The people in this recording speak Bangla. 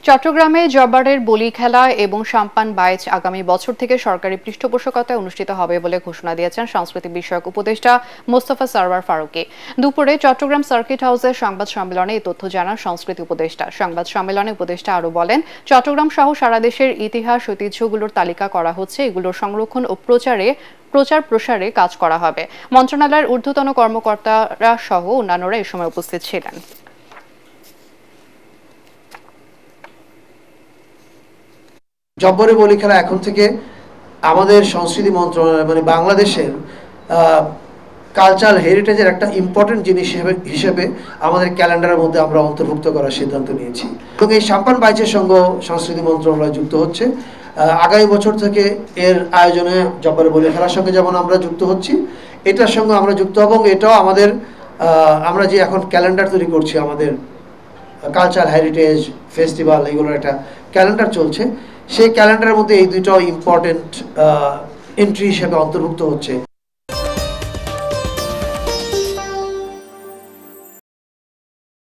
চট্টগ্রামে জব্বারের বলি খেলা এবং সাম্পান বাইচ আগামী বছর থেকে সরকারি পৃষ্ঠপোষকতায় অনুষ্ঠিত হবে বলে ঘোষণা দিয়েছেন সাংস্কৃতিক বিষয়ক উপদেষ্টা মোস্তফা সরওয়ার ফারুকী। দুপুরে চট্টগ্রাম সার্কিট হাউসে সংবাদ সম্মেলনে এই তথ্য জানান সংস্কৃতি উপদেষ্টা। সংবাদ সম্মেলনে উপদেষ্টা আরও বলেন, চট্টগ্রাম সহ সারা দেশের ইতিহাস ঐতিহ্যগুলোর তালিকা করা হচ্ছে, এগুলোর সংরক্ষণ ও প্রচার প্রসারে কাজ করা হবে। মন্ত্রণালয়ের ঊর্ধ্বতন কর্মকর্তারা সহ অন্যান্যরা এ সময় উপস্থিত ছিলেন। জব্বরে বলি খেলা এখন থেকে আমাদের সংস্কৃতি মন্ত্রণালয় মানে বাংলাদেশের কালচারাল হেরিটেজের একটা ইম্পর্টেন্ট জিনিস হিসেবে আমাদের ক্যালেন্ডারের মধ্যে আমরা অন্তর্ভুক্ত করার সিদ্ধান্ত নিয়েছি এবং এই সাম্পান বাইচের সঙ্গে সংস্কৃতি মন্ত্রণালয় যুক্ত হচ্ছে। আগামী বছর থেকে এর আয়োজনে জব্বরে বলি খেলার সঙ্গে যেমন আমরা যুক্ত হচ্ছি, এটার সঙ্গে আমরা যুক্ত হব। এটাও আমাদের আমরা যে এখন ক্যালেন্ডার তৈরি করছি, আমাদের কালচারাল হেরিটেজ ফেস্টিভ্যাল এগুলোর একটা ক্যালেন্ডার চলছে, সেই ক্যালেন্ডারের মধ্যে এই দুটো ইম্পর্টেন্ট এন্ট্রি হিসেবে অন্তর্ভুক্ত হচ্ছে।